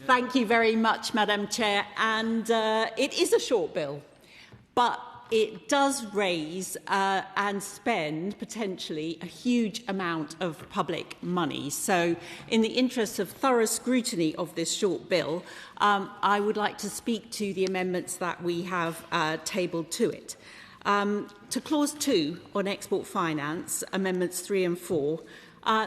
Thank you very much, Madam Chair. And it is a short bill, but it does raise and spend potentially a huge amount of public money. So in the interest of thorough scrutiny of this short bill, I would like to speak to the amendments that we have tabled to it. To Clause 2 on export finance, Amendments 3 and 4,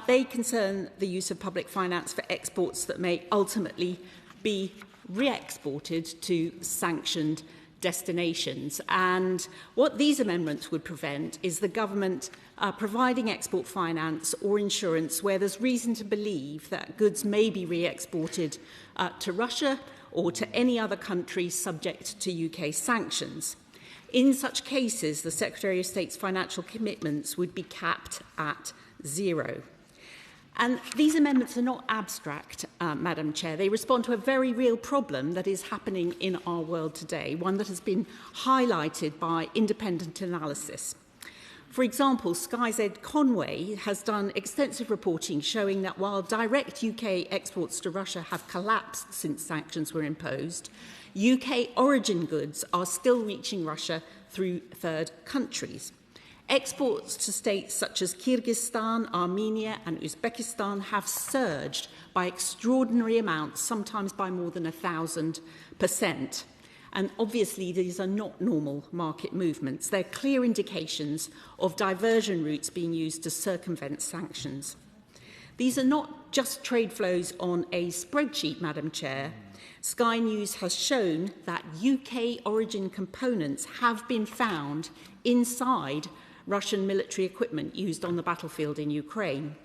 they concern the use of public finance for exports that may ultimately be re-exported to sanctioned destinations. And what these amendments would prevent is the government providing export finance or insurance where there's reason to believe that goods may be re-exported to Russia or to any other country subject to UK sanctions. In such cases, the Secretary of State's financial commitments would be capped at 0. And these amendments are not abstract, Madam Chair. They respond to a very real problem that is happening in our world today, one that has been highlighted by independent analysis. For example, SkyZ Conway has done extensive reporting showing that while direct UK exports to Russia have collapsed since sanctions were imposed, UK origin goods are still reaching Russia through third countries. Exports to states such as Kyrgyzstan, Armenia and Uzbekistan have surged by extraordinary amounts, sometimes by more than 1,000%. And obviously these are not normal market movements. They're clear indications of diversion routes being used to circumvent sanctions. These are not just trade flows on a spreadsheet, Madam Chair. Sky News has shown that UK origin components have been found inside Russian military equipment used on the battlefield in Ukraine.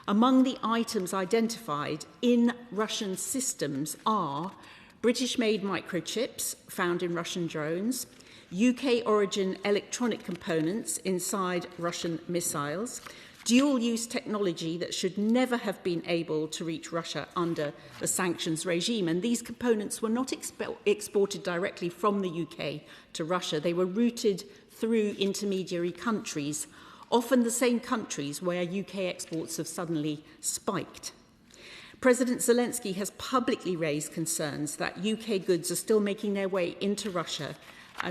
Among the items identified in Russian systems are British-made microchips found in Russian drones, UK origin electronic components inside Russian missiles, dual-use technology that should never have been able to reach Russia under the sanctions regime. And these components were not exported directly from the UK to Russia. They were routed through intermediary countries, often the same countries where UK exports have suddenly spiked. President Zelensky has publicly raised concerns that UK goods are still making their way into Russia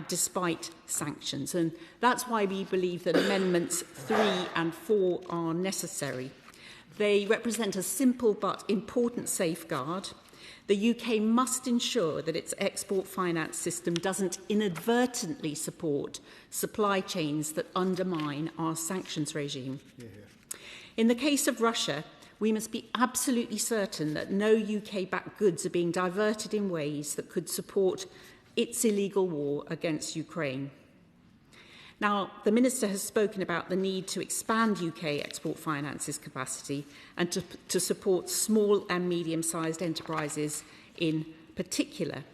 despite sanctions. And that's why we believe that Amendments 3 and 4 are necessary. They represent a simple but important safeguard. The UK must ensure that its export finance system doesn't inadvertently support supply chains that undermine our sanctions regime. In the case of Russia, we must be absolutely certain that no UK-backed goods are being diverted in ways that could support its illegal war against Ukraine. Now, the Minister has spoken about the need to expand UK export finance's capacity and to support small and medium-sized enterprises in particular.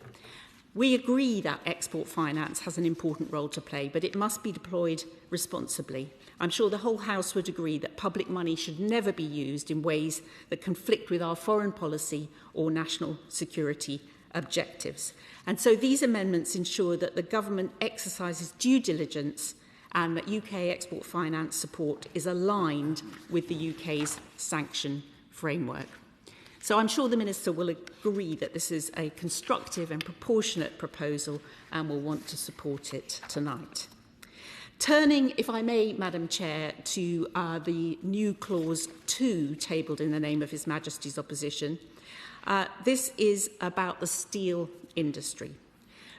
We agree that export finance has an important role to play, but it must be deployed responsibly. I'm sure the whole House would agree that public money should never be used in ways that conflict with our foreign policy or national security objectives. And so these amendments ensure that the government exercises due diligence and that UK export finance support is aligned with the UK's sanction framework. So I'm sure the Minister will agree that this is a constructive and proportionate proposal and will want to support it tonight. Turning, if I may, Madam Chair, to the new Clause 2 tabled in the name of His Majesty's opposition, this is about the steel industry,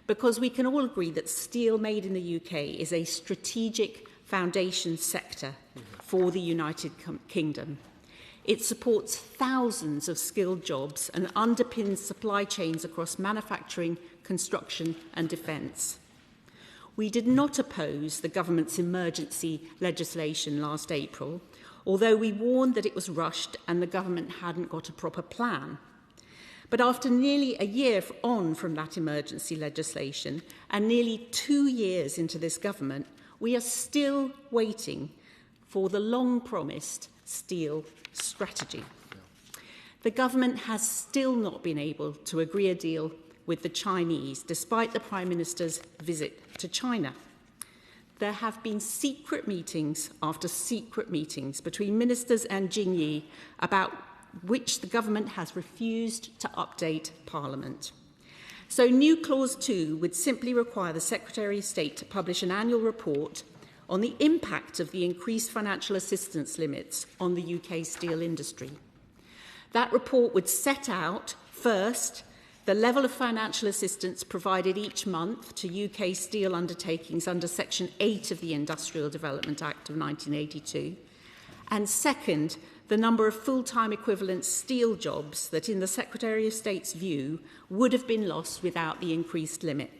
because we can all agree that steel made in the UK is a strategic foundation sector for the United Kingdom. It supports thousands of skilled jobs and underpins supply chains across manufacturing, construction and defence. We did not oppose the government's emergency legislation last April, although we warned that it was rushed and the government hadn't got a proper plan. But after nearly a year on from that emergency legislation and nearly 2 years into this government, we are still waiting for the long-promised steel strategy. The government has still not been able to agree a deal with the Chinese, despite the Prime Minister's visit to China. There have been secret meetings after secret meetings between ministers and Jing Yi about which the government has refused to update Parliament. So new Clause 2 would simply require the Secretary of State to publish an annual report on the impact of the increased financial assistance limits on the UK steel industry. That report would set out, first, the level of financial assistance provided each month to UK steel undertakings under Section 8 of the Industrial Development Act of 1982, and second, the number of full-time equivalent steel jobs that, in the Secretary of State's view, would have been lost without the increased limit.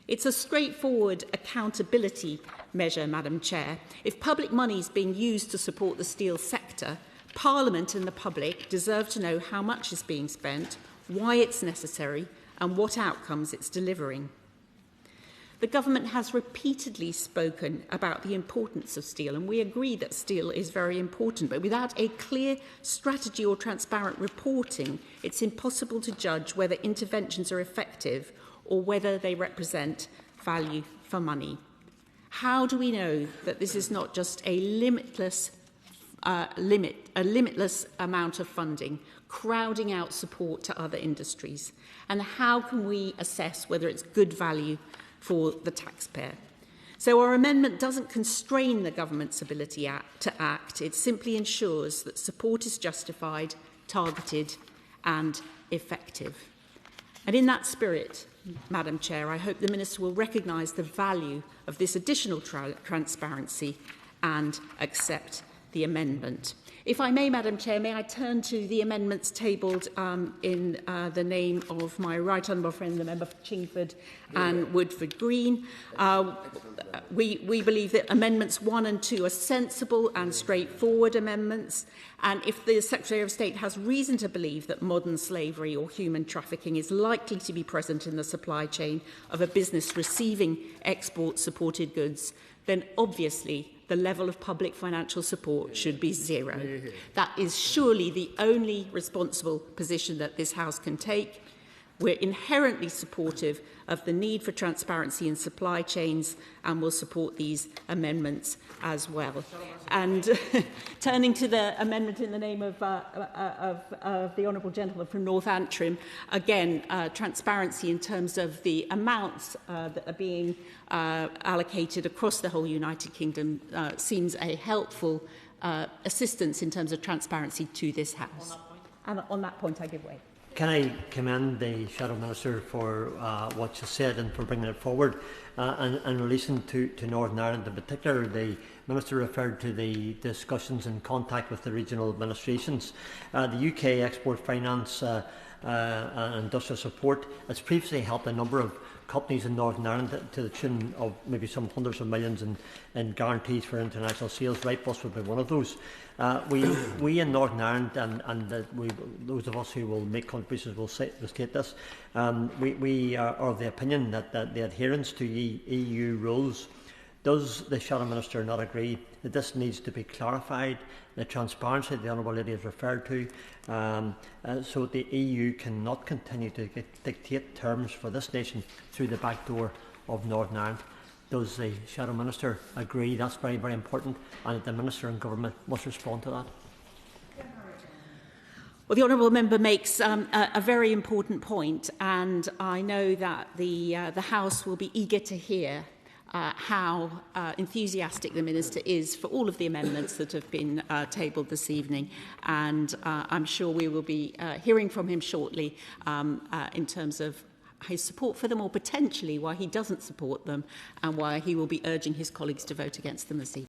It's a straightforward accountability measure, Madam Chair. If public money is being used to support the steel sector, Parliament and the public deserve to know how much is being spent, why it's necessary, and what outcomes it's delivering. The government has repeatedly spoken about the importance of steel, and we agree that steel is very important, but without a clear strategy or transparent reporting, it's impossible to judge whether interventions are effective or whether they represent value for money. How do we know that this is not just a limitless amount of funding, crowding out support to other industries? And how can we assess whether it's good value for the taxpayer? So our amendment doesn't constrain the government's ability to act. It simply ensures that support is justified, targeted and effective. And in that spirit, Madam Chair, I hope the Minister will recognise the value of this additional transparency and accept the amendment. If I may, Madam Chair, may I turn to the amendments tabled in the name of my right honourable friend, the member for Chingford and Woodford Green. We believe that amendments 1 and 2 are sensible and straightforward amendments, and if the Secretary of State has reason to believe that modern slavery or human trafficking is likely to be present in the supply chain of a business receiving export-supported goods, then obviously the level of public financial support should be zero. That is surely the only responsible position that this House can take. We're inherently supportive of the need for transparency in supply chains and will support these amendments as well. And turning to the amendment in the name of the Honourable Gentleman from North Antrim, again, transparency in terms of the amounts that are being allocated across the whole United Kingdom seems a helpful assistance in terms of transparency to this House. And on that point, I give way. Can I commend the Shadow Minister for what she said and for bringing it forward? And in relation to Northern Ireland in particular, the Minister referred to the discussions in contact with the regional administrations. The UK Export Finance and Industrial Support has previously helped a number of companies in Northern Ireland to the tune of maybe some hundreds of millions in guarantees for international sales. Rightbus would be one of those. We in Northern Ireland, and those of us who will make contributions will state this, we are of the opinion that the adherence to EU rules. Does the Shadow Minister not agree that this needs to be clarified, the transparency the Honourable Lady has referred to, so that the EU cannot continue to dictate terms for this nation through the back door of Northern Ireland? Does the Shadow Minister agree that's very, very important, and that the Minister and Government must respond to that? Well, the honourable member makes a very important point, and I know that the House will be eager to hear how enthusiastic the Minister is for all of the amendments that have been tabled this evening, and I'm sure we will be hearing from him shortly in terms of his support for them, or potentially why he doesn't support them and why he will be urging his colleagues to vote against them this evening.